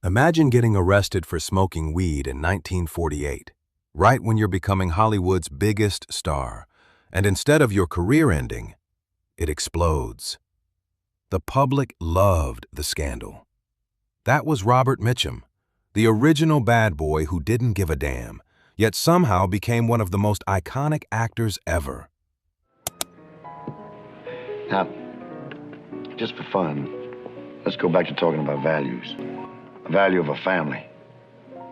Imagine getting arrested for smoking weed in 1948, right when you're becoming Hollywood's biggest star, and instead of your career ending, it explodes. The public loved the scandal. That was Robert Mitchum, the original bad boy who didn't give a damn, yet somehow became one of the most iconic actors ever. Now, just for fun, let's go back to talking about values. The value of a family.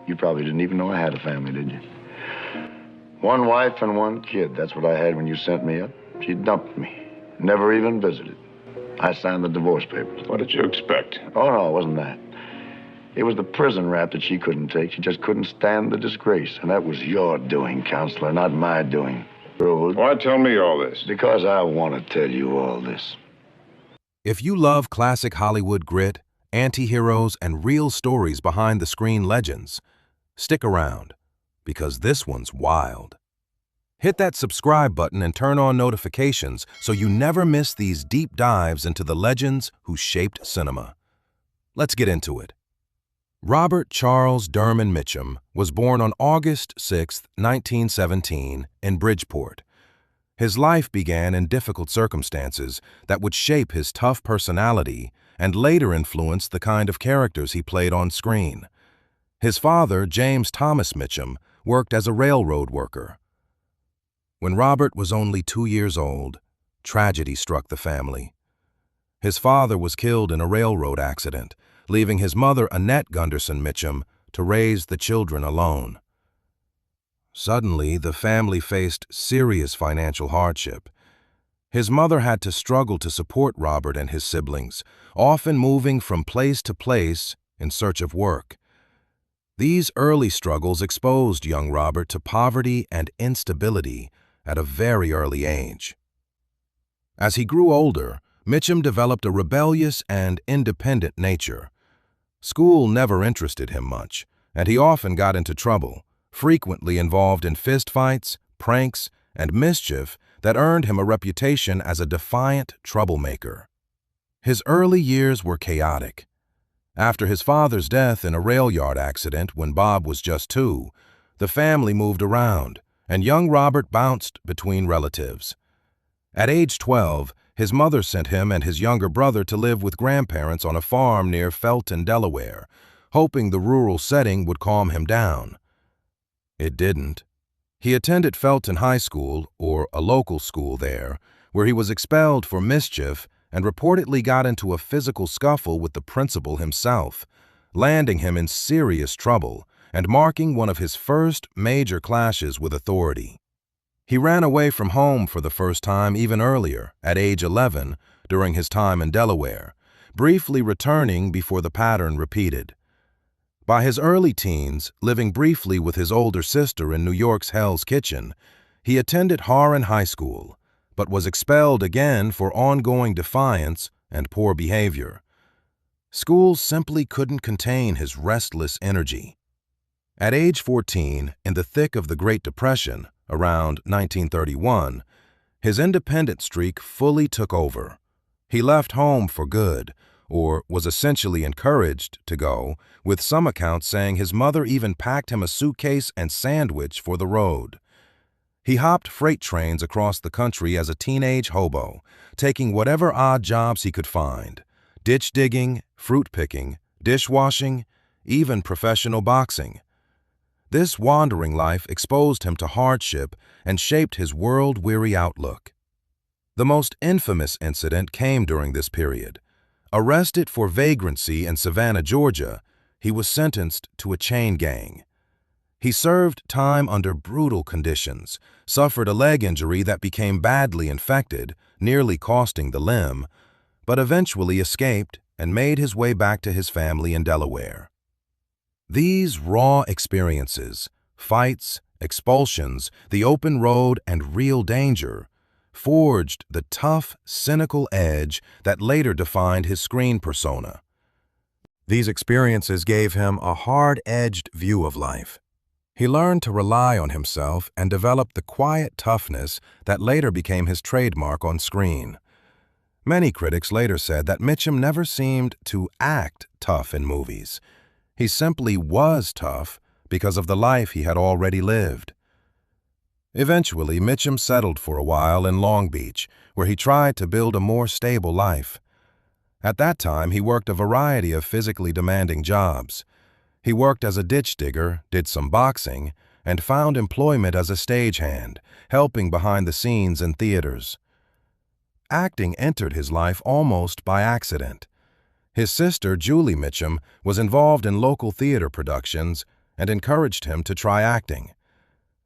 You probably didn't even know I had a family, did you? One wife and one kid. That's what I had when you sent me up. She dumped me. Never even visited. I signed the divorce papers. What did you expect? Oh, no, it wasn't that. It was the prison rap that she couldn't take. She just couldn't stand the disgrace. And that was your doing, counselor, not my doing. Why tell me all this? Because I want to tell you all this. If you love classic Hollywood grit, anti-heroes, and real stories behind the screen legends, stick around, because this one's wild. Hit that subscribe button and turn on notifications so you never miss these deep dives into the legends who shaped cinema. Let's get into it. Robert Charles Derman Mitchum was born on August 6, 1917, in Bridgeport. His life began in difficult circumstances that would shape his tough personality and later influence the kind of characters he played on screen. His father, James Thomas Mitchum, worked as a railroad worker. When Robert was only 2 years old, tragedy struck the family. His father was killed in a railroad accident, leaving his mother, Annette Gunderson Mitchum, to raise the children alone. Suddenly, the family faced serious financial hardship. His mother had to struggle to support Robert and his siblings, often moving from place to place in search of work. These early struggles exposed young Robert to poverty and instability at a very early age. As he grew older, Mitchum developed a rebellious and independent nature. School never interested him much, and he often got into trouble, frequently involved in fistfights, pranks, and mischief that earned him a reputation as a defiant troublemaker. His early years were chaotic. After his father's death in a rail yard accident when Bob was just 2, the family moved around, and young Robert bounced between relatives. At age 12, his mother sent him and his younger brother to live with grandparents on a farm near Felton, Delaware, hoping the rural setting would calm him down. It didn't. He attended Felton High School, or a local school there, where he was expelled for mischief and reportedly got into a physical scuffle with the principal himself, landing him in serious trouble and marking one of his first major clashes with authority. He ran away from home for the first time even earlier, at age 11, during his time in Delaware, briefly returning before the pattern repeated. By his early teens, living briefly with his older sister in New York's Hell's Kitchen, he attended Harran High School, but was expelled again for ongoing defiance and poor behavior. School simply couldn't contain his restless energy. At age 14, in the thick of the Great Depression, around 1931, his independent streak fully took over. He left home for good, or was essentially encouraged to go, with some accounts saying his mother even packed him a suitcase and sandwich for the road. He hopped freight trains across the country as a teenage hobo, taking whatever odd jobs he could find: ditch digging, fruit picking, dishwashing, even professional boxing. This wandering life exposed him to hardship and shaped his world-weary outlook. The most infamous incident came during this period. Arrested for vagrancy in Savannah, Georgia, he was sentenced to a chain gang. He served time under brutal conditions, suffered a leg injury that became badly infected, nearly costing the limb, but eventually escaped and made his way back to his family in Delaware. These raw experiences, fights, expulsions, the open road, and real danger, forged the tough, cynical edge that later defined his screen persona. These experiences gave him a hard-edged view of life. He learned to rely on himself and developed the quiet toughness that later became his trademark on screen. Many critics later said that Mitchum never seemed to act tough in movies. He simply was tough because of the life he had already lived. Eventually, Mitchum settled for a while in Long Beach, where he tried to build a more stable life. At that time, he worked a variety of physically demanding jobs. He worked as a ditch digger, did some boxing, and found employment as a stagehand, helping behind the scenes in theaters. Acting entered his life almost by accident. His sister, Julie Mitchum, was involved in local theater productions and encouraged him to try acting.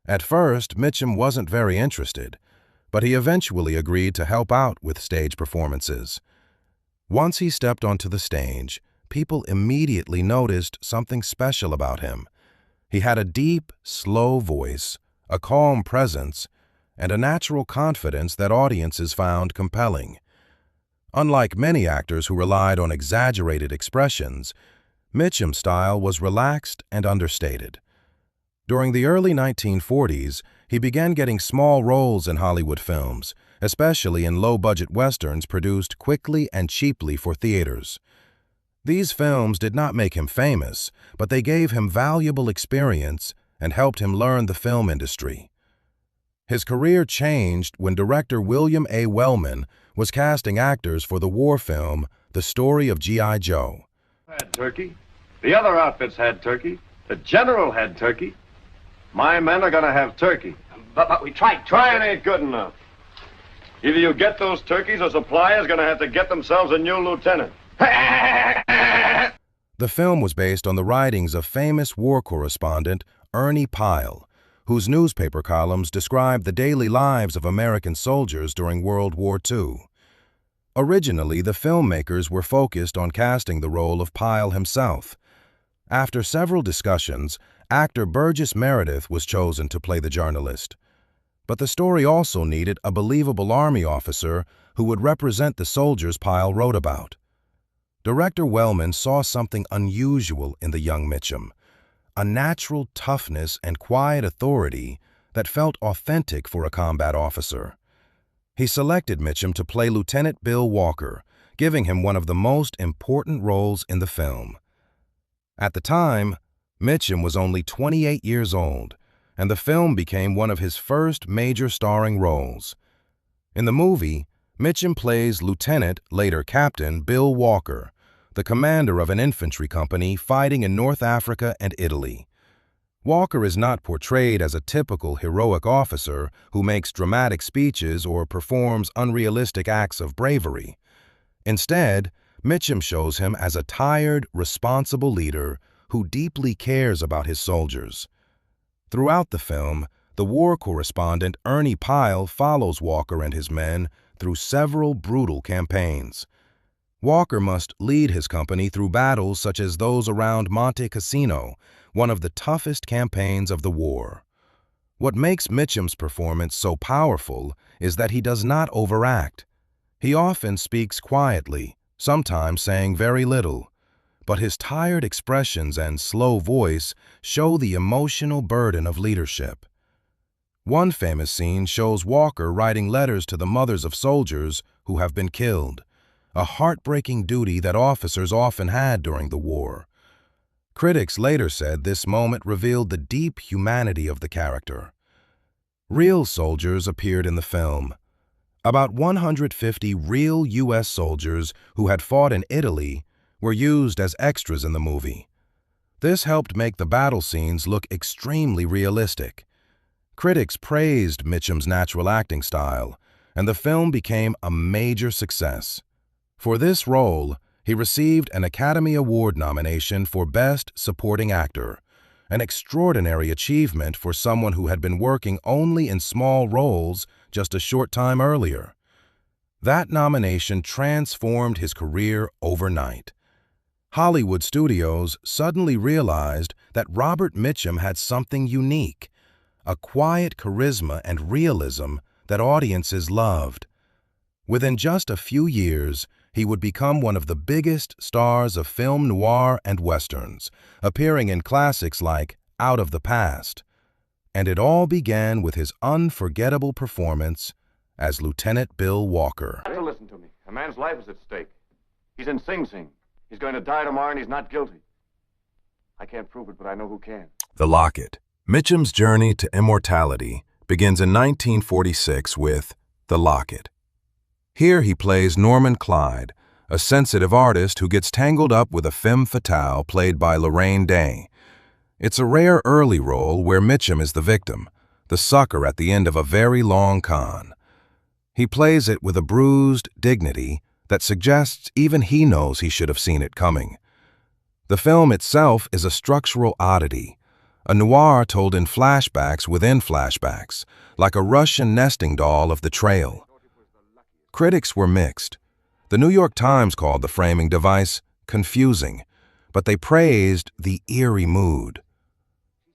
At first, Mitchum wasn't very interested, but he eventually agreed to help out with stage performances. Once he stepped onto the stage, people immediately noticed something special about him. He had a deep, slow voice, a calm presence, and a natural confidence that audiences found compelling. Unlike many actors who relied on exaggerated expressions, Mitchum's style was relaxed and understated. During the early 1940s, he began getting small roles in Hollywood films, especially in low-budget westerns produced quickly and cheaply for theaters. These films did not make him famous, but they gave him valuable experience and helped him learn the film industry. His career changed when director William A. Wellman was casting actors for the war film The Story of G.I. Joe. Had turkey. The other outfits had turkey. The general had turkey. My men are going to have turkey. But we tried. Trying ain't good enough. Either you get those turkeys or Supplier's going to have to get themselves a new lieutenant. The film was based on the writings of famous war correspondent Ernie Pyle, whose newspaper columns described the daily lives of American soldiers during World War II. Originally, the filmmakers were focused on casting the role of Pyle himself. After several discussions, actor Burgess Meredith was chosen to play the journalist. But the story also needed a believable Army officer who would represent the soldiers Pyle wrote about. Director Wellman saw something unusual in the young Mitchum, a natural toughness and quiet authority that felt authentic for a combat officer. He selected Mitchum to play Lieutenant Bill Walker, giving him one of the most important roles in the film. At the time, Mitchum was only 28 years old, and the film became one of his first major starring roles. In the movie, Mitchum plays Lieutenant, later Captain, Bill Walker, the commander of an infantry company fighting in North Africa and Italy. Walker is not portrayed as a typical heroic officer who makes dramatic speeches or performs unrealistic acts of bravery. Instead, Mitchum shows him as a tired, responsible leader who deeply cares about his soldiers. Throughout the film, the war correspondent Ernie Pyle follows Walker and his men through several brutal campaigns. Walker must lead his company through battles such as those around Monte Cassino, one of the toughest campaigns of the war. What makes Mitchum's performance so powerful is that he does not overact. He often speaks quietly, sometimes saying very little, but his tired expressions and slow voice show the emotional burden of leadership. One famous scene shows Walker writing letters to the mothers of soldiers who have been killed, a heartbreaking duty that officers often had during the war. Critics later said this moment revealed the deep humanity of the character. Real soldiers appeared in the film. About 150 real U.S. soldiers who had fought in Italy were used as extras in the movie. This helped make the battle scenes look extremely realistic. Critics praised Mitchum's natural acting style, and the film became a major success. For this role, he received an Academy Award nomination for Best Supporting Actor, an extraordinary achievement for someone who had been working only in small roles just a short time earlier. That nomination transformed his career overnight. Hollywood studios suddenly realized that Robert Mitchum had something unique, a quiet charisma and realism that audiences loved. Within just a few years, he would become one of the biggest stars of film noir and westerns, appearing in classics like Out of the Past. And it all began with his unforgettable performance as Lieutenant Bill Walker. You have to listen to me. A man's life is at stake. He's in Sing Sing. He's going to die tomorrow and he's not guilty. can't prove it, but I know who can. The Locket. Mitchum's journey to immortality begins in 1946 with The Locket. Here he plays Norman Clyde, a sensitive artist who gets tangled up with a femme fatale played by Lorraine Day. It's a rare early role where Mitchum is the victim, the sucker at the end of a very long con. He plays it with a bruised dignity that suggests even he knows he should have seen it coming. The film itself is a structural oddity, a noir told in flashbacks within flashbacks, like a Russian nesting doll of the trail. Critics were mixed. The New York Times called the framing device confusing, but they praised the eerie mood.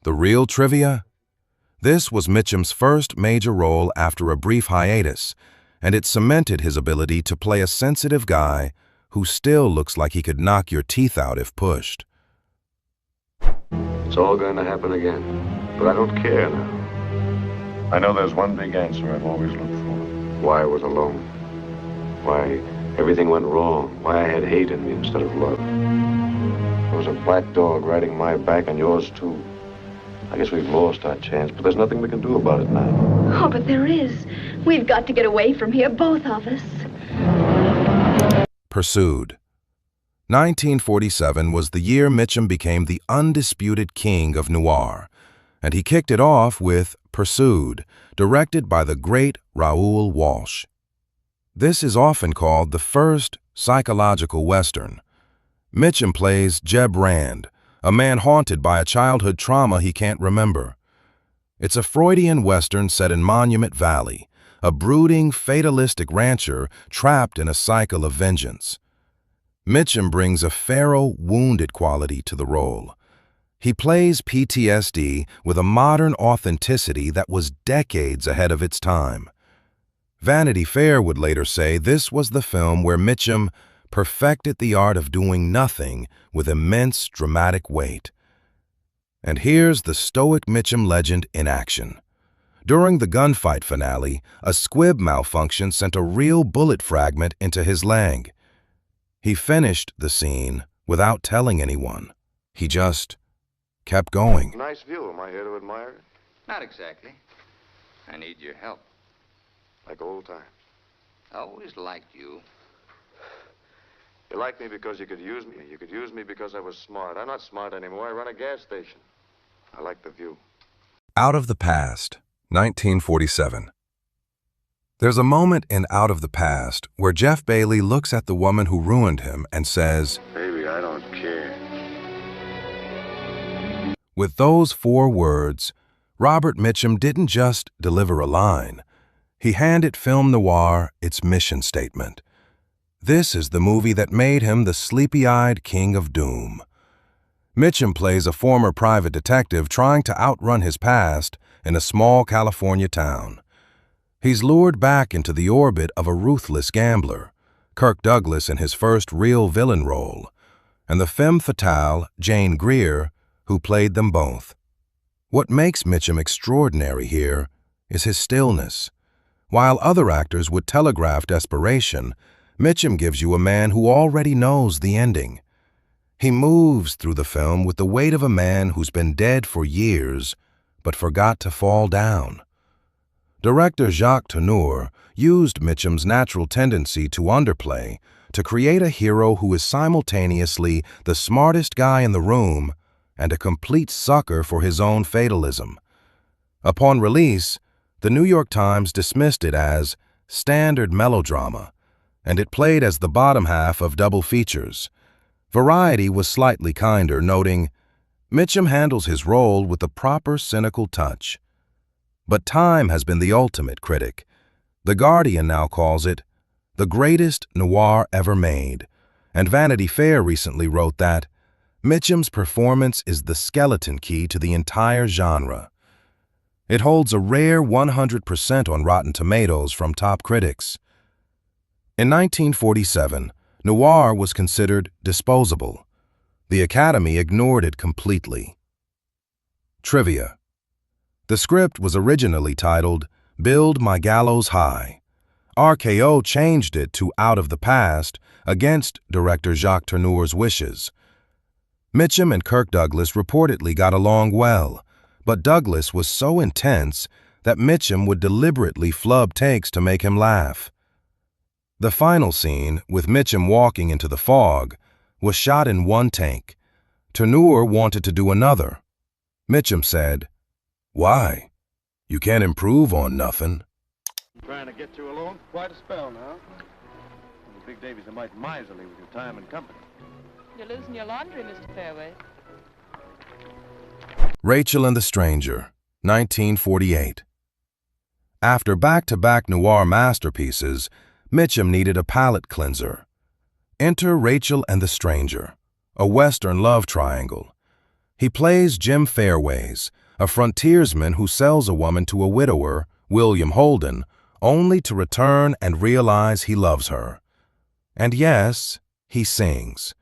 The real trivia? This was Mitchum's first major role after a brief hiatus, and it cemented his ability to play a sensitive guy who still looks like he could knock your teeth out if pushed. It's all going to happen again, but I don't care now. I know there's one big answer I've always looked for. Why I was alone. Why everything went wrong. Why I had hate in me instead of love. There was a black dog riding my back and yours too. I guess we've lost our chance, but there's nothing we can do about it now. Oh, but there is. We've got to get away from here, both of us. Pursued. 1947 was the year Mitchum became the undisputed king of noir, and he kicked it off with Pursued, directed by the great Raoul Walsh. This is often called the first psychological Western. Mitchum plays Jeb Rand, a man haunted by a childhood trauma he can't remember. It's a Freudian Western set in Monument Valley, a brooding, fatalistic rancher trapped in a cycle of vengeance. Mitchum brings a feral, wounded quality to the role. He plays PTSD with a modern authenticity that was decades ahead of its time. Vanity Fair would later say this was the film where Mitchum perfected the art of doing nothing with immense dramatic weight. And here's the stoic Mitchum legend in action. During the gunfight finale, a squib malfunction sent a real bullet fragment into his leg. He finished the scene without telling anyone. He just kept going. Nice view. Am I here to admire it? Not exactly. I need your help. Like old times. I always liked you. You liked me because you could use me. You could use me because I was smart. I'm not smart anymore. I run a gas station. I like the view. Out of the Past, 1947. There's a moment in Out of the Past where Jeff Bailey looks at the woman who ruined him and says, Baby, I don't care. With those 4 words, Robert Mitchum didn't just deliver a line. He handed film noir its mission statement. This is the movie that made him the sleepy-eyed king of doom. Mitchum plays a former private detective trying to outrun his past in a small California town. He's lured back into the orbit of a ruthless gambler, Kirk Douglas in his first real villain role, and the femme fatale, Jane Greer, who played them both. What makes Mitchum extraordinary here is his stillness. While other actors would telegraph desperation, Mitchum gives you a man who already knows the ending. He moves through the film with the weight of a man who's been dead for years, but forgot to fall down. Director Jacques Tourneur used Mitchum's natural tendency to underplay to create a hero who is simultaneously the smartest guy in the room and a complete sucker for his own fatalism. Upon release, the New York Times dismissed it as standard melodrama, and it played as the bottom half of double features. Variety was slightly kinder, noting, Mitchum handles his role with the proper cynical touch. But Time has been the ultimate critic. The Guardian now calls it the greatest noir ever made, and Vanity Fair recently wrote that Mitchum's performance is the skeleton key to the entire genre. It holds a rare 100% on Rotten Tomatoes from top critics. In 1947, noir was considered disposable. The Academy ignored it completely. Trivia. The script was originally titled Build My Gallows High. RKO changed it to Out of the Past against director Jacques Tourneur's wishes. Mitchum and Kirk Douglas reportedly got along well, but Douglas was so intense that Mitchum would deliberately flub takes to make him laugh. The final scene, with Mitchum walking into the fog, was shot in one take. Noir wanted to do another. Mitchum said, "Why? You can't improve on nothing." Trying to get you alone for quite a spell now. The Big Davy's a mite miserly with your time and company. You're losing your laundry, Mr. Fairway. Rachel and the Stranger, 1948. After back-to-back noir masterpieces, Mitchum needed a palate cleanser. Enter Rachel and the Stranger, a Western love triangle. He plays Jim Fairways, a frontiersman who sells a woman to a widower, William Holden, only to return and realize he loves her. And yes, he sings.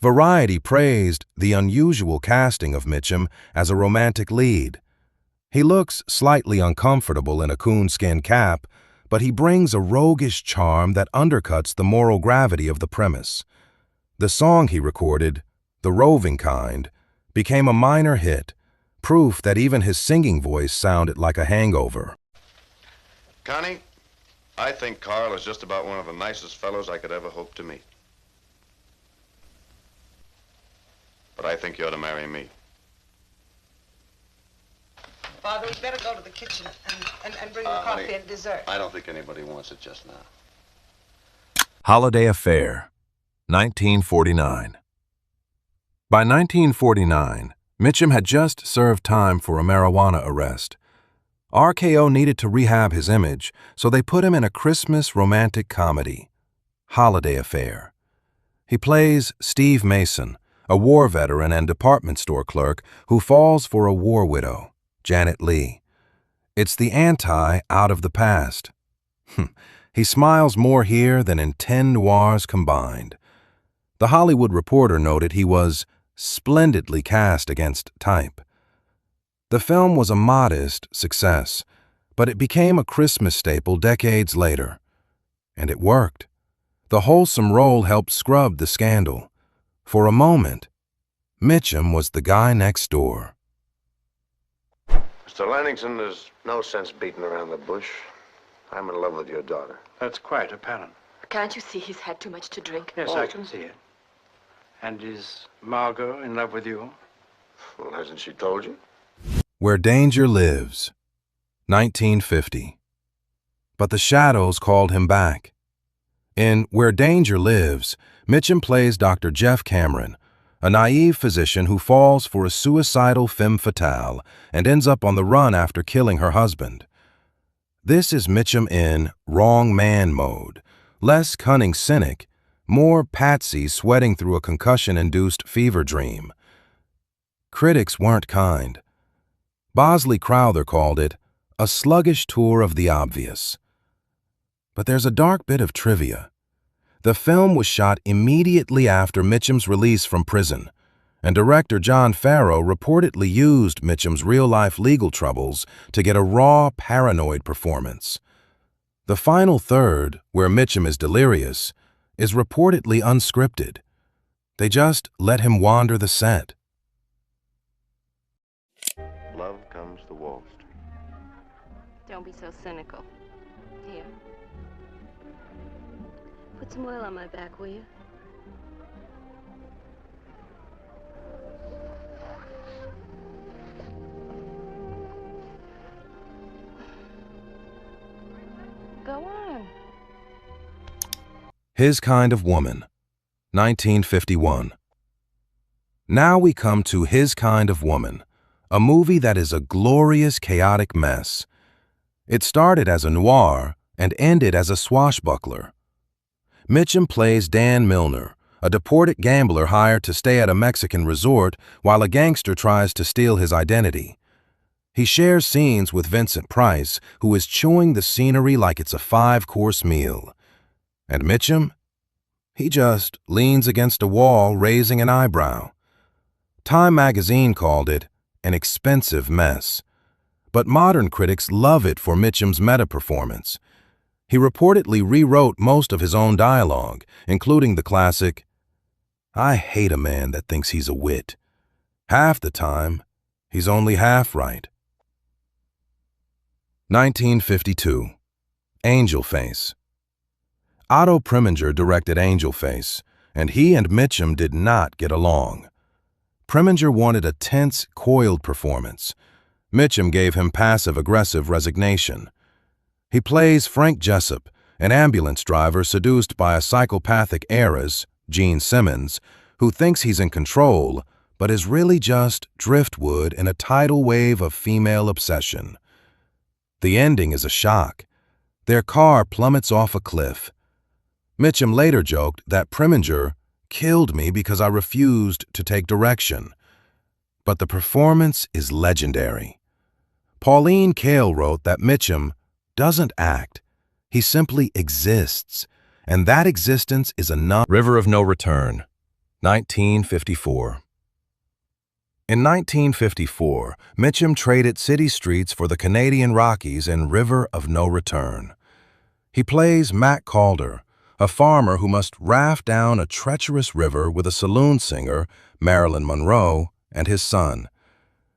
Variety praised the unusual casting of Mitchum as a romantic lead. He looks slightly uncomfortable in a coonskin cap, but he brings a roguish charm that undercuts the moral gravity of the premise. The song he recorded, The Roving Kind, became a minor hit, proof that even his singing voice sounded like a hangover. Connie, I think Carl is just about one of the nicest fellows I could ever hope to meet. But I think you ought to marry me. Father, we'd better go to the kitchen and bring the coffee honey, and dessert. I don't think anybody wants it just now. Holiday Affair, 1949. By 1949, Mitchum had just served time for a marijuana arrest. RKO needed to rehab his image, so they put him in a Christmas romantic comedy, Holiday Affair. He plays Steve Mason, a war veteran and department store clerk who falls for a war widow, Janet Leigh. It's the anti-out of the past. He smiles more here than in 10 noirs combined. The Hollywood Reporter noted he was splendidly cast against type. The film was a modest success, but it became a Christmas staple decades later. And it worked. The wholesome role helped scrub the scandal. For a moment, Mitchum was the guy next door. Mr. Lanningson, there's no sense beating around the bush. I'm in love with your daughter. That's quite apparent. Can't you see he's had too much to drink? Yes, I can see it. And is Margot in love with you? Well, hasn't she told you? Where Danger Lives, 1950. But the shadows called him back. In Where Danger Lives, Mitchum plays Dr. Jeff Cameron, a naive physician who falls for a suicidal femme fatale and ends up on the run after killing her husband. This is Mitchum in wrong man mode, less cunning cynic, more Patsy sweating through a concussion-induced fever dream. Critics weren't kind. Bosley Crowther called it a sluggish tour of the obvious. But there's a dark bit of trivia. The film was shot immediately after Mitchum's release from prison, and director John Farrow reportedly used Mitchum's real-life legal troubles to get a raw, paranoid performance. The final third, where Mitchum is delirious, is reportedly unscripted. They just let him wander the set. Love comes to Wall Street. Don't be so cynical. Here. Put some oil on my back, will you? Go on. His Kind of Woman, 1951. Now we come to His Kind of Woman, a movie that is a glorious, chaotic mess. It started as a noir and ended as a swashbuckler. Mitchum plays Dan Milner, a deported gambler hired to stay at a Mexican resort while a gangster tries to steal his identity. He shares scenes with Vincent Price, who is chewing the scenery like it's a 5-course meal. And Mitchum? He just leans against a wall, raising an eyebrow. Time magazine called it an expensive mess. But modern critics love it for Mitchum's meta-performance. He reportedly rewrote most of his own dialogue, including the classic, I hate a man that thinks he's a wit. Half the time, he's only half right. 1952. Angelface. Otto Preminger directed Angelface, and he and Mitchum did not get along. Preminger wanted a tense, coiled performance. Mitchum gave him passive-aggressive resignation. He plays Frank Jessup, an ambulance driver seduced by a psychopathic heiress, Gene Simmons, who thinks he's in control, but is really just driftwood in a tidal wave of female obsession. The ending is a shock. Their car plummets off a cliff. Mitchum later joked that Preminger killed me because I refused to take direction. But the performance is legendary. Pauline Kael wrote that Mitchum doesn't act. He simply exists, and that existence is enough. River of No Return, 1954. In 1954, Mitchum traded city streets for the Canadian Rockies in River of No Return. He plays Matt Calder, a farmer who must raft down a treacherous river with a saloon singer, Marilyn Monroe, and his son.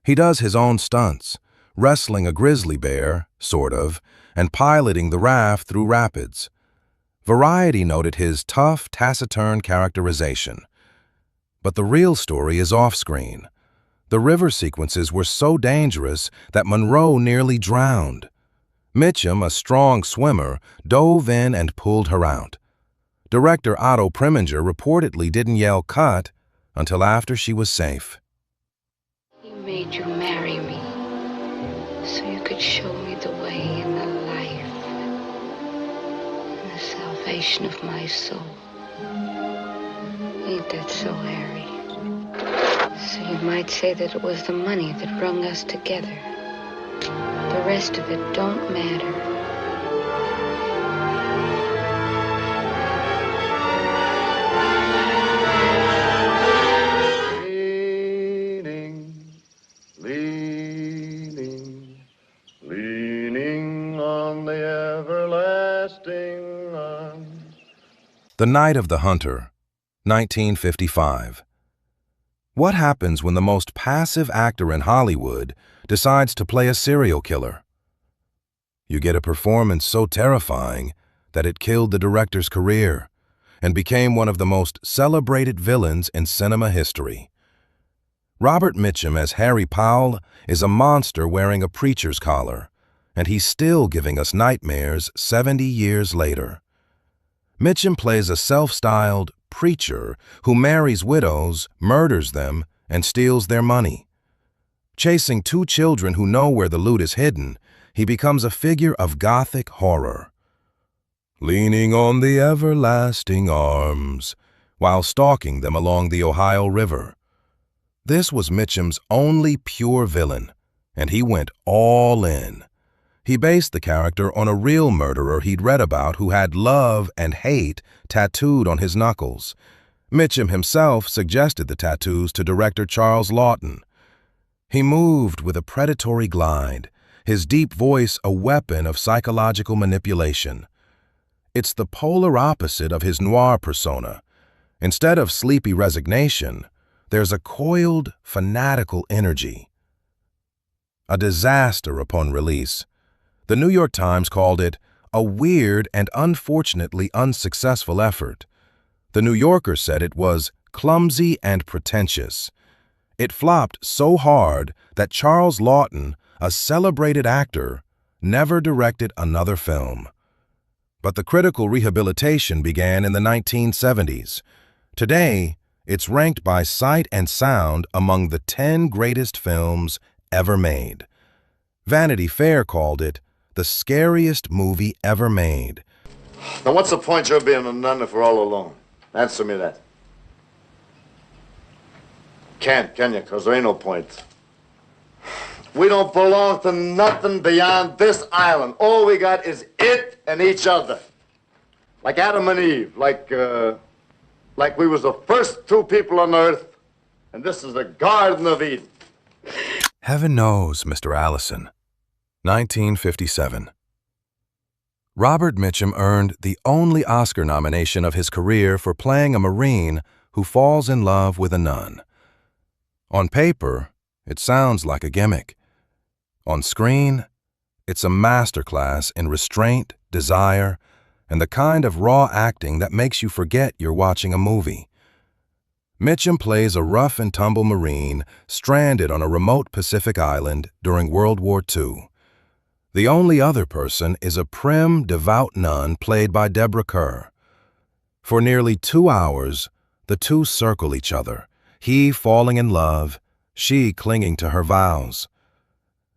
He does his own stunts, wrestling a grizzly bear, sort of, and piloting the raft through rapids. Variety noted his tough, taciturn characterization. But the real story is off-screen. The river sequences were so dangerous that Monroe nearly drowned. Mitchum, a strong swimmer, dove in and pulled her out. Director Otto Preminger reportedly didn't yell "cut" until after she was safe. He made you marry me so you could show me the way and the life and the salvation of my soul. Ain't that so, Harry? So you might say that it was the money that wrung us together. The rest of it don't matter. Leaning on the everlasting arms. The Night of the Hunter, 1955. What happens when the most passive actor in Hollywood decides to play a serial killer? You get a performance so terrifying that it killed the director's career and became one of the most celebrated villains in cinema history. Robert Mitchum as Harry Powell is a monster wearing a preacher's collar, and he's still giving us nightmares 70 years later. Mitchum plays a self-styled preacher who marries widows, murders them, and steals their money. Chasing two children who know where the loot is hidden, he becomes a figure of gothic horror. Leaning on the everlasting arms, while stalking them along the Ohio River. This was Mitchum's only pure villain, and he went all in. He based the character on a real murderer he'd read about who had love and hate tattooed on his knuckles. Mitchum himself suggested the tattoos to director Charles Laughton. He moved with a predatory glide, his deep voice a weapon of psychological manipulation. It's the polar opposite of his noir persona. Instead of sleepy resignation, there's a coiled, fanatical energy. A disaster upon release. The New York Times called it a weird and unfortunately unsuccessful effort. The New Yorker said it was clumsy and pretentious. It flopped so hard that Charles Laughton, a celebrated actor, never directed another film. But the critical rehabilitation began in the 1970s. Today, it's ranked by Sight and Sound among the 10 greatest films ever made. Vanity Fair called it the scariest movie ever made. Now, what's the point of being a nun if we're all alone? Answer me that. Can't, can you? Because there ain't no point. We don't belong to nothing beyond this island. All we got is it and each other. Like Adam and Eve, like we was the first two people on Earth, and this is the Garden of Eden. Heaven knows, Mr. Allison. 1957. Robert Mitchum earned the only Oscar nomination of his career for playing a Marine who falls in love with a nun. On paper, it sounds like a gimmick. On screen, it's a masterclass in restraint, desire, and the kind of raw acting that makes you forget you're watching a movie. Mitchum plays a rough-and-tumble Marine stranded on a remote Pacific island during World War II. The only other person is a prim, devout nun played by Deborah Kerr. For nearly 2 hours, the two circle each other, he falling in love, she clinging to her vows.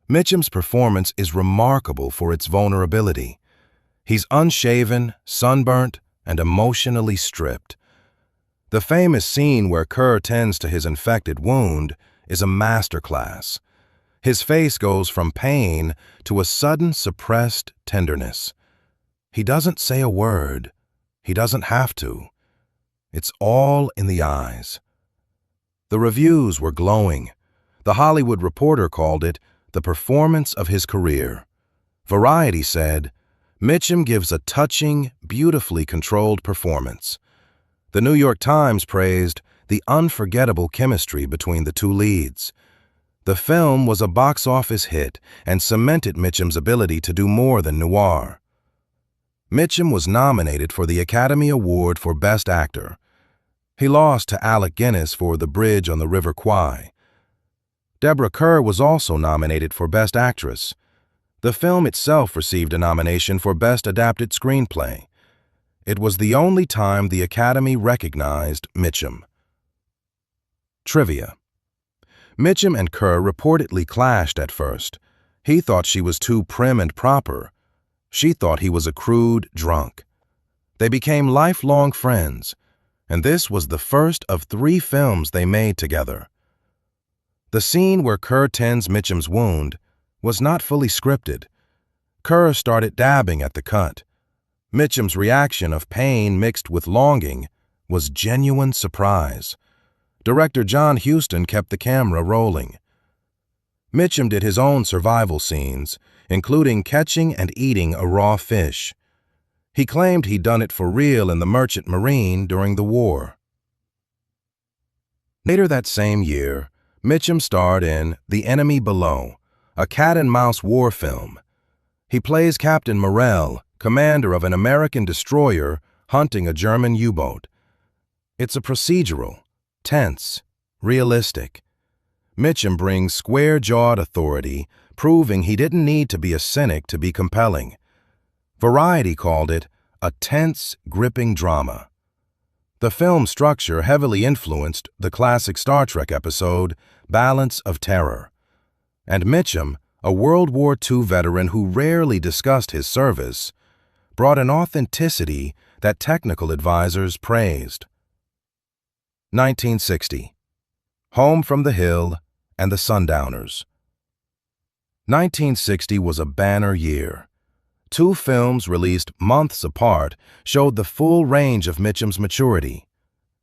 Mitchum's performance is remarkable for its vulnerability. He's unshaven, sunburnt, and emotionally stripped. The famous scene where Kerr tends to his infected wound is a masterclass. His face goes from pain to a sudden suppressed tenderness. He doesn't say a word. He doesn't have to. It's all in the eyes. The reviews were glowing. The Hollywood Reporter called it the performance of his career. Variety said, Mitchum gives a touching, beautifully controlled performance. The New York Times praised the unforgettable chemistry between the two leads. The film was a box office hit and cemented Mitchum's ability to do more than noir. Mitchum was nominated for the Academy Award for Best Actor. He lost to Alec Guinness for The Bridge on the River Kwai. Deborah Kerr was also nominated for Best Actress. The film itself received a nomination for Best Adapted Screenplay. It was the only time the Academy recognized Mitchum. Trivia. Mitchum and Kerr reportedly clashed at first. He thought she was too prim and proper. She thought he was a crude drunk. They became lifelong friends, and this was the first of 3 films they made together. The scene where Kerr tends Mitchum's wound was not fully scripted. Kerr started dabbing at the cut. Mitchum's reaction of pain mixed with longing was genuine surprise. Director John Huston kept the camera rolling. Mitchum did his own survival scenes, including catching and eating a raw fish. He claimed he'd done it for real in the Merchant Marine during the war. Later that same year, Mitchum starred in The Enemy Below, a cat-and-mouse war film. He plays Captain Morrell, commander of an American destroyer hunting a German U-boat. It's a procedural, tense, realistic. Mitchum brings square-jawed authority, proving he didn't need to be a cynic to be compelling. Variety called it a tense, gripping drama. The film structure heavily influenced the classic Star Trek episode Balance of Terror. And Mitchum, a World War II veteran who rarely discussed his service, brought an authenticity that technical advisors praised. 1960. Home from the Hill and the Sundowners. 1960 was a banner year. 2 films released months apart showed the full range of Mitchum's maturity.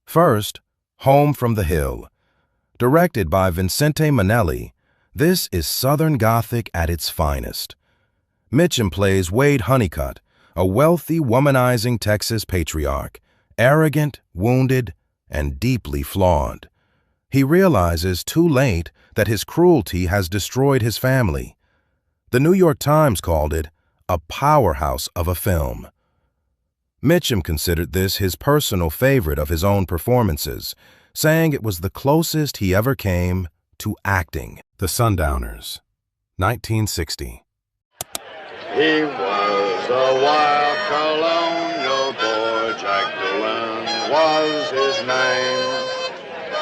First, Home from the Hill. Directed by Vincente Minnelli, this is Southern Gothic at its finest. Mitchum plays Wade Honeycutt, a wealthy, womanizing Texas patriarch, arrogant, wounded, and deeply flawed. He realizes too late that his cruelty has destroyed his family. The New York Times called it a powerhouse of a film. Mitchum considered this his personal favorite of his own performances, saying it was the closest he ever came to acting. The Sundowners, 1960. He was a wild colonial boy, Jack Doolan was his name.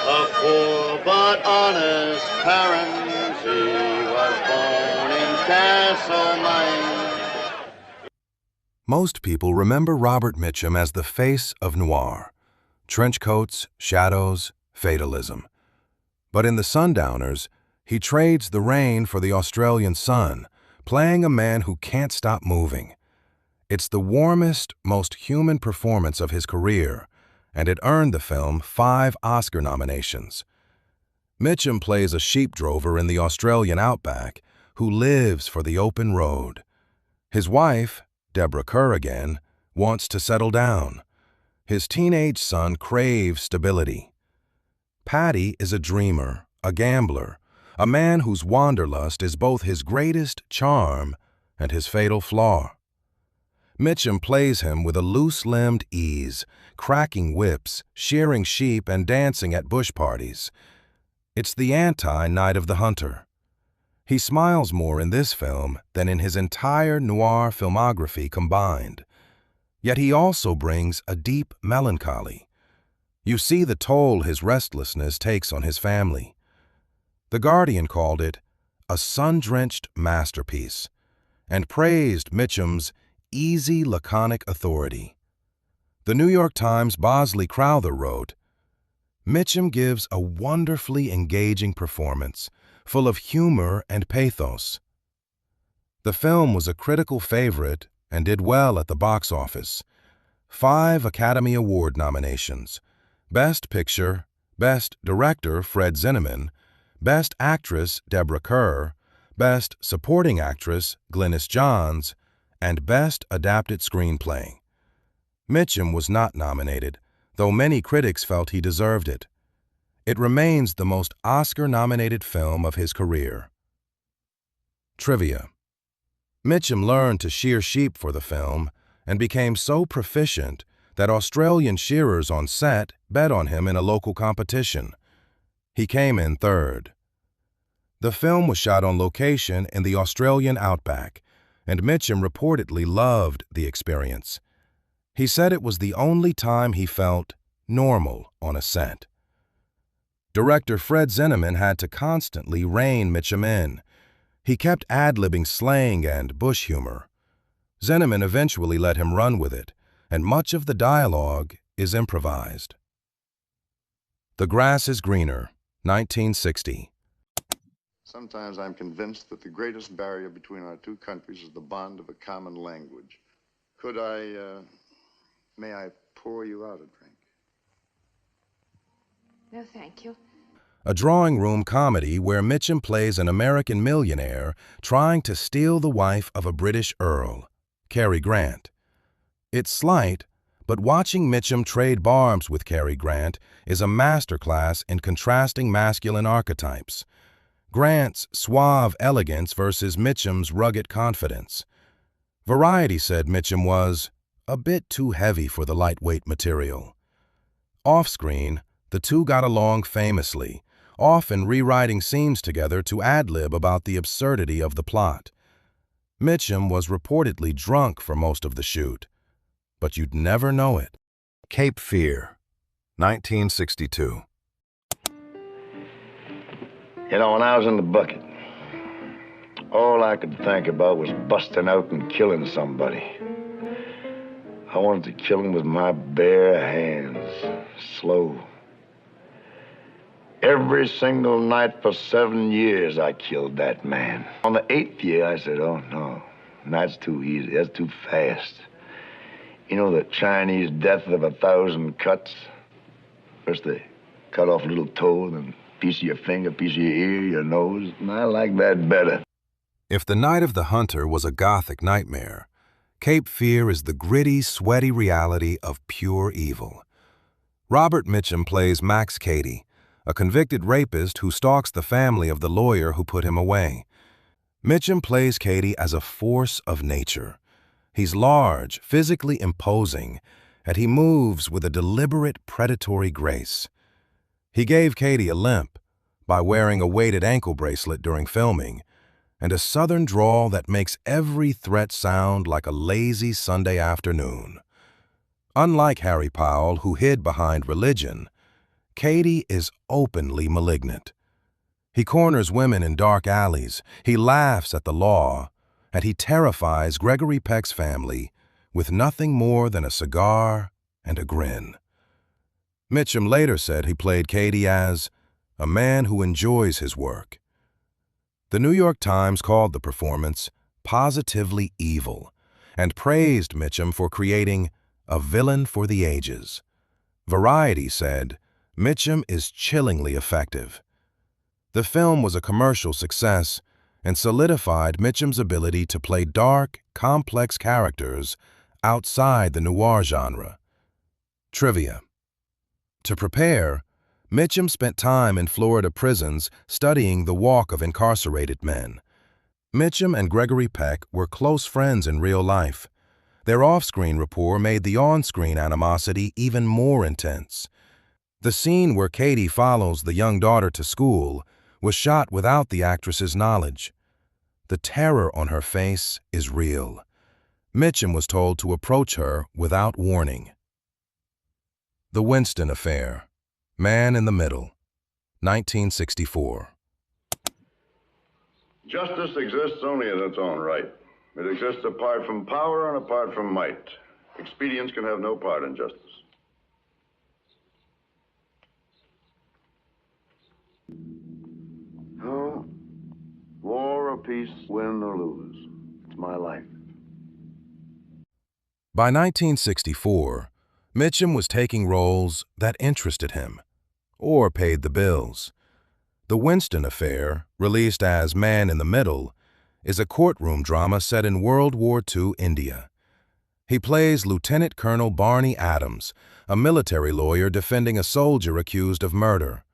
Of poor but honest parents, he was born in Castlemaine. Most people remember Robert Mitchum as the face of noir. Trench coats, shadows, fatalism. But in The Sundowners, he trades the rain for the Australian sun, playing a man who can't stop moving. It's the warmest, most human performance of his career, and it earned the film 5 Oscar nominations. Mitchum plays a sheep drover in the Australian outback who lives for the open road. His wife, Deborah Kerr again, wants to settle down. His teenage son craves stability. Patty is a dreamer, a gambler, a man whose wanderlust is both his greatest charm and his fatal flaw. Mitchum plays him with a loose-limbed ease, cracking whips, shearing sheep, and dancing at bush parties. It's the anti-Night of the Hunter. He smiles more in this film than in his entire noir filmography combined. Yet he also brings a deep melancholy. You see the toll his restlessness takes on his family. The Guardian called it a sun-drenched masterpiece and praised Mitchum's easy, laconic authority. The New York Times' Bosley Crowther wrote, "Mitchum gives a wonderfully engaging performance, full of humor and pathos." The film was a critical favorite and did well at the box office. 5 Academy Award nominations: Best Picture, Best Director Fred Zinnemann, Best Actress Deborah Kerr, Best Supporting Actress Glynis Johns, and Best Adapted Screenplay. Mitchum was not nominated, though many critics felt he deserved it. It remains the most Oscar-nominated film of his career. Trivia: Mitchum learned to shear sheep for the film and became so proficient that Australian shearers on set bet on him in a local competition. He came in third. The film was shot on location in the Australian outback, and Mitchum reportedly loved the experience. He said it was the only time he felt normal on a set. Director Fred Zinnemann had to constantly rein Mitchum in. He kept ad-libbing slang and bush humor. Zinnemann eventually let him run with it, and much of the dialogue is improvised. The Grass is Greener, 1960. Sometimes I'm convinced that the greatest barrier between our two countries is the bond of a common language. May I pour you out a drink? No, thank you. A drawing room comedy where Mitchum plays an American millionaire trying to steal the wife of a British earl, Cary Grant. It's slight, but watching Mitchum trade barbs with Cary Grant is a masterclass in contrasting masculine archetypes. Grant's suave elegance versus Mitchum's rugged confidence. Variety said Mitchum was a bit too heavy for the lightweight material. Off-screen, the two got along famously, often rewriting scenes together to ad-lib about the absurdity of the plot. Mitchum was reportedly drunk for most of the shoot, but you'd never know it. Capefear, 1962. You know, when I was in the bucket, all I could think about was busting out and killing somebody. I wanted to kill him with my bare hands, slow. Every single night for 7 years, I killed that man. On the 8th year, I said, oh, no, that's too easy, that's too fast. You know the Chinese death of 1,000 cuts? First they cut off a little toe, then piece of your finger, piece of your ear, your nose, and I like that better. If The Night of the Hunter was a gothic nightmare, Capefear is the gritty, sweaty reality of pure evil. Robert Mitchum plays Max Cady, a convicted rapist who stalks the family of the lawyer who put him away. Mitchum plays Cady as a force of nature. He's large, physically imposing, and he moves with a deliberate, predatory grace. He gave Cady a limp by wearing a weighted ankle bracelet during filming, and a southern drawl that makes every threat sound like a lazy Sunday afternoon. Unlike Harry Powell, who hid behind religion, Cady is openly malignant. He corners women in dark alleys, he laughs at the law, and he terrifies Gregory Peck's family with nothing more than a cigar and a grin. Mitchum later said he played Cady as a man who enjoys his work. The New York Times called the performance positively evil and praised Mitchum for creating a villain for the ages. Variety said, Mitchum is chillingly effective. The film was a commercial success and solidified Mitchum's ability to play dark, complex characters outside the noir genre. Trivia. To prepare, Mitchum spent time in Florida prisons studying the walk of incarcerated men. Mitchum and Gregory Peck were close friends in real life. Their off-screen rapport made the on-screen animosity even more intense. The scene where Katie follows the young daughter to school was shot without the actress's knowledge. The terror on her face is real. Mitchum was told to approach her without warning. The Winston Affair, Man in the Middle, 1964. Justice exists only in its own right. It exists apart from power and apart from might. Expedience can have no part in justice. No, war or peace, win or lose. It's my life. By 1964, Mitchum was taking roles that interested him, or paid the bills. The Winston Affair, released as Man in the Middle, is a courtroom drama set in World War II India. He plays Lieutenant Colonel Barney Adams, a military lawyer defending a soldier accused of murder.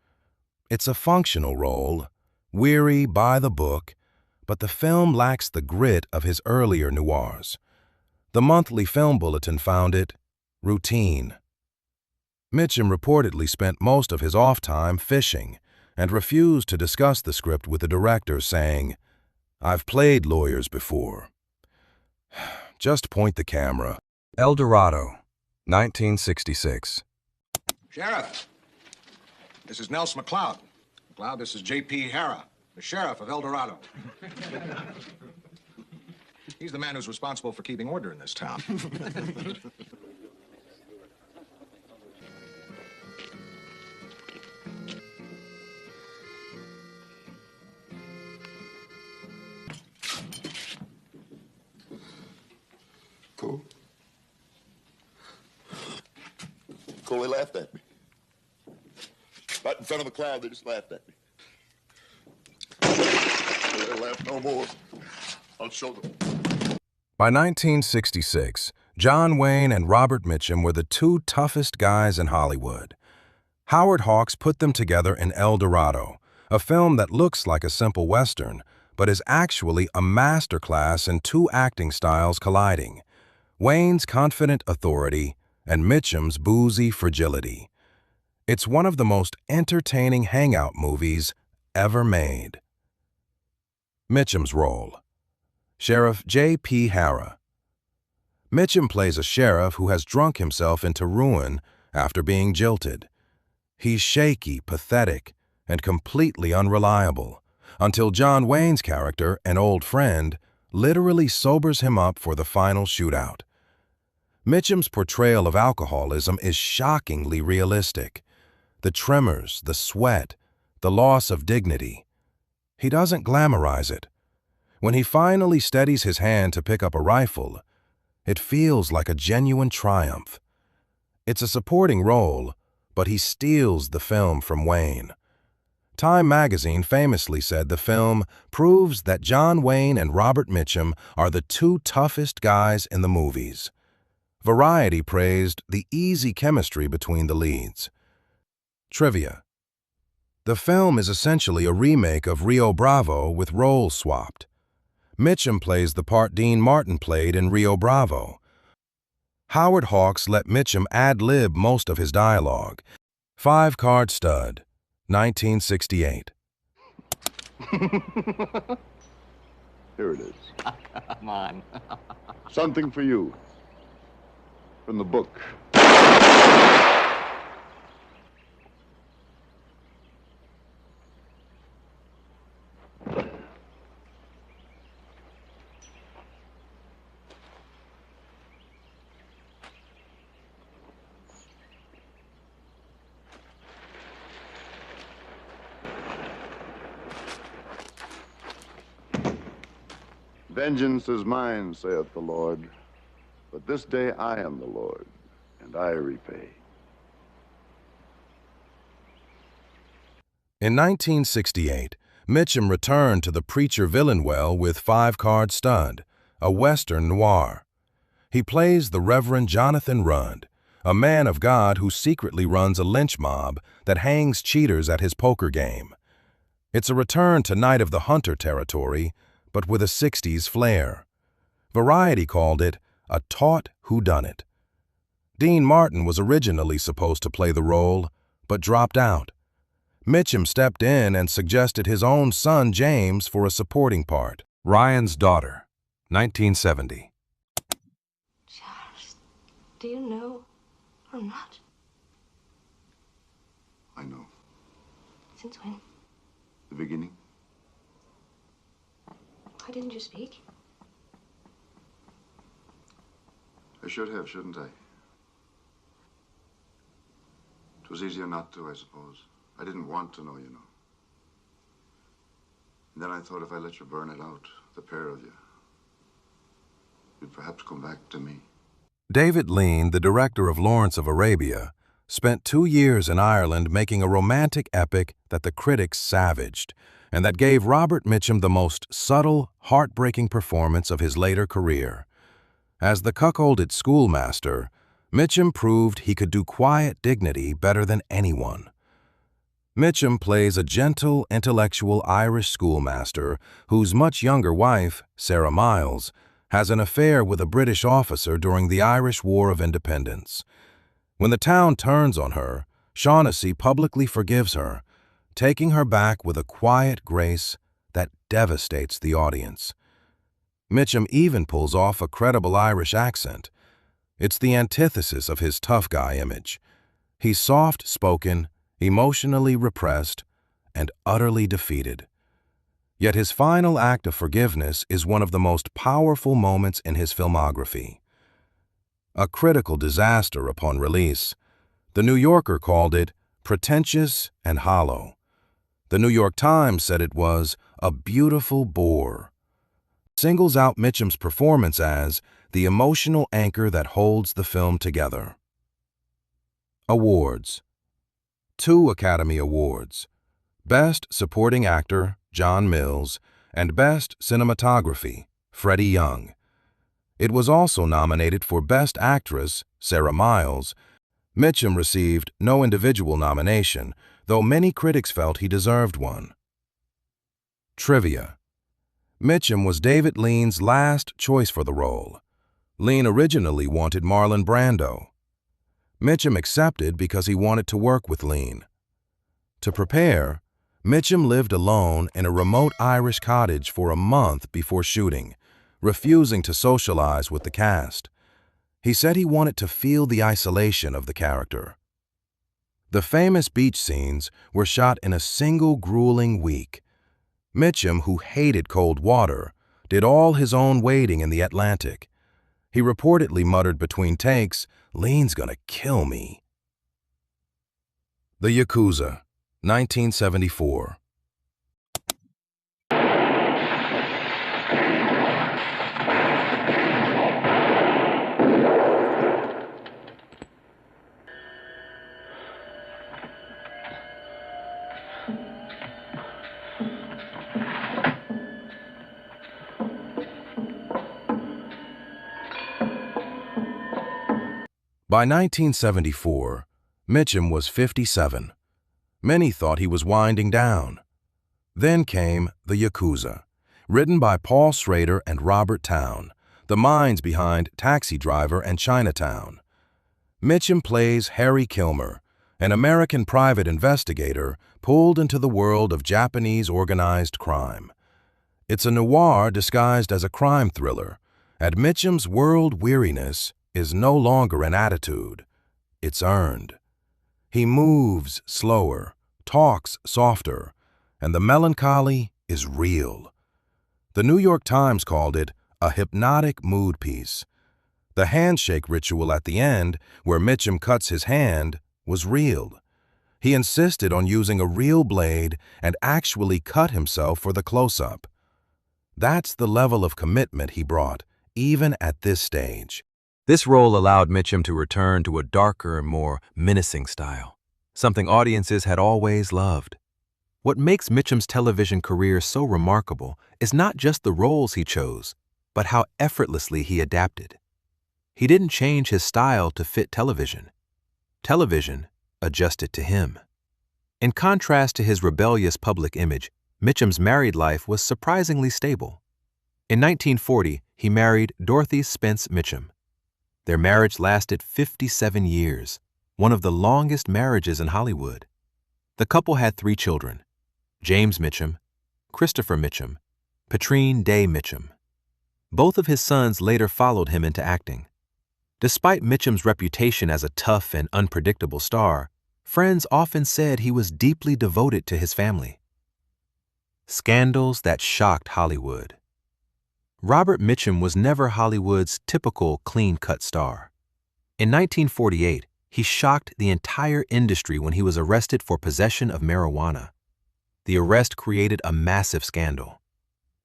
It's a functional role, weary by the book, but the film lacks the grit of his earlier noirs. The Monthly Film Bulletin found it routine. Mitchum reportedly spent most of his off time fishing and refused to discuss the script with the director, saying, "I've played lawyers before. Just point the camera." El Dorado, 1966. Sheriff, this is Nelson McLeod. McLeod, this is J.P. Hara, the sheriff of El Dorado. He's the man who's responsible for keeping order in this town. Cool. Cool, they laughed at me. Right in front of McLeod, they just laughed at me. They laugh no more. I'll show them. By 1966, John Wayne and Robert Mitchum were the two toughest guys in Hollywood. Howard Hawks put them together in El Dorado, a film that looks like a simple Western, but is actually a masterclass in two acting styles colliding: Wayne's confident authority and Mitchum's boozy fragility. It's one of the most entertaining hangout movies ever made. Mitchum's role: Sheriff J.P. Hara. Mitchum plays a sheriff who has drunk himself into ruin after being jilted. He's shaky, pathetic, and completely unreliable, until John Wayne's character, an old friend, literally sobers him up for the final shootout. Mitchum's portrayal of alcoholism is shockingly realistic. The tremors, the sweat, the loss of dignity. He doesn't glamorize it. When he finally steadies his hand to pick up a rifle, it feels like a genuine triumph. It's a supporting role, but he steals the film from Wayne. Time magazine famously said the film proves that John Wayne and Robert Mitchum are the two toughest guys in the movies. Variety praised the easy chemistry between the leads. Trivia. The film is essentially a remake of Rio Bravo with roles swapped. Mitchum plays the part Dean Martin played in Rio Bravo. Howard Hawks let Mitchum ad-lib most of his dialogue. 5-Card Stud, 1968. Here it is. Come on. Something for you. From the book. Vengeance is mine, saith the Lord. But this day I am the Lord, and I repay. In 1968, Mitchum returned to the preacher villain well with 5-Card Stud, a Western noir. He plays the Reverend Jonathan Rudd, a man of God who secretly runs a lynch mob that hangs cheaters at his poker game. It's a return to Night of the Hunter territory, but with a 60s flair. Variety called it a taut whodunit. Dean Martin was originally supposed to play the role, but dropped out. Mitchum stepped in and suggested his own son James for a supporting part. Ryan's Daughter, 1970. Charles, do you know or not? I know. Since when? The beginning. Why didn't you speak? I should have, shouldn't I? It was easier not to, I suppose. I didn't want to know, you know. And then I thought if I let you burn it out, the pair of you, you'd perhaps come back to me. David Lean, the director of Lawrence of Arabia, spent 2 years in Ireland making a romantic epic that the critics savaged, and that gave Robert Mitchum the most subtle, heartbreaking performance of his later career. As the cuckolded schoolmaster, Mitchum proved he could do quiet dignity better than anyone. Mitchum plays a gentle, intellectual Irish schoolmaster whose much younger wife, Sarah Miles, has an affair with a British officer during the Irish War of Independence. When the town turns on her, Shaughnessy publicly forgives her, taking her back with a quiet grace that devastates the audience. Mitchum even pulls off a credible Irish accent. It's the antithesis of his tough guy image. He's soft-spoken, emotionally repressed, and utterly defeated. Yet his final act of forgiveness is one of the most powerful moments in his filmography. A critical disaster upon release, The New Yorker called it pretentious and hollow. The New York Times said it was a beautiful bore. Singles out Mitchum's performance as the emotional anchor that holds the film together. Awards. 2 Academy Awards. Best Supporting Actor, John Mills, and Best Cinematography, Freddie Young. It was also nominated for Best Actress, Sarah Miles. Mitchum received no individual nomination, though many critics felt he deserved one. Trivia. Mitchum was David Lean's last choice for the role. Lean originally wanted Marlon Brando. Mitchum accepted because he wanted to work with Lean. To prepare, Mitchum lived alone in a remote Irish cottage for a month before shooting, refusing to socialize with the cast. He said he wanted to feel the isolation of the character. The famous beach scenes were shot in a single grueling week. Mitchum, who hated cold water, did all his own wading in the Atlantic. He reportedly muttered between takes, "Lean's gonna kill me." The Yakuza, 1974. By 1974, Mitchum was 57. Many thought he was winding down. Then came The Yakuza, written by Paul Schrader and Robert Towne, the minds behind Taxi Driver and Chinatown. Mitchum plays Harry Kilmer, an American private investigator pulled into the world of Japanese organized crime. It's a noir disguised as a crime thriller, and Mitchum's world weariness is no longer an attitude, it's earned. He moves slower, talks softer, and the melancholy is real. The New York Times called it a hypnotic mood piece. The handshake ritual at the end, where Mitchum cuts his hand, was real. He insisted on using a real blade and actually cut himself for the close-up. That's the level of commitment he brought, even at this stage. This role allowed Mitchum to return to a darker, more menacing style, something audiences had always loved. What makes Mitchum's television career so remarkable is not just the roles he chose, but how effortlessly he adapted. He didn't change his style to fit television. Television adjusted to him. In contrast to his rebellious public image, Mitchum's married life was surprisingly stable. In 1940, he married Dorothy Spence Mitchum. Their marriage lasted 57 years, one of the longest marriages in Hollywood. The couple had 3 children: James Mitchum, Christopher Mitchum, Patrine Day Mitchum. Both of his sons later followed him into acting. Despite Mitchum's reputation as a tough and unpredictable star, friends often said he was deeply devoted to his family. Scandals that shocked Hollywood. Robert Mitchum was never Hollywood's typical clean-cut star. In 1948, he shocked the entire industry when he was arrested for possession of marijuana. The arrest created a massive scandal.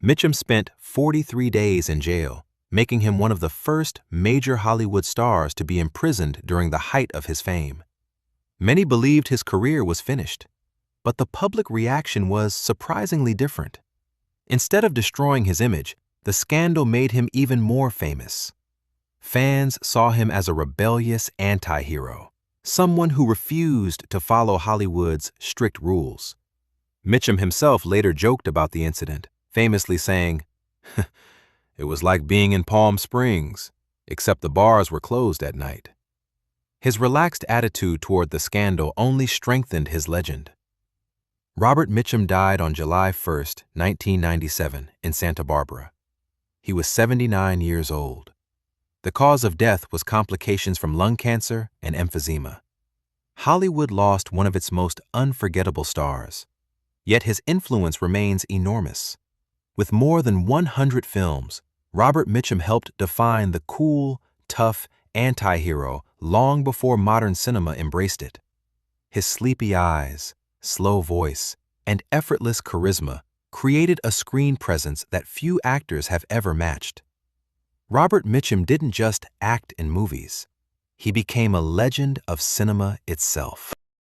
Mitchum spent 43 days in jail, making him one of the first major Hollywood stars to be imprisoned during the height of his fame. Many believed his career was finished, but the public reaction was surprisingly different. Instead of destroying his image, the scandal made him even more famous. Fans saw him as a rebellious anti-hero, someone who refused to follow Hollywood's strict rules. Mitchum himself later joked about the incident, famously saying, "It was like being in Palm Springs, except the bars were closed at night." His relaxed attitude toward the scandal only strengthened his legend. Robert Mitchum died on July 1, 1997, in Santa Barbara. He was 79 years old. The cause of death was complications from lung cancer and emphysema. Hollywood lost one of its most unforgettable stars, yet his influence remains enormous. With more than 100 films, Robert Mitchum helped define the cool, tough anti-hero long before modern cinema embraced it. His sleepy eyes, slow voice, and effortless charisma created a screen presence that few actors have ever matched. Robert Mitchum didn't just act in movies. He became a legend of cinema itself.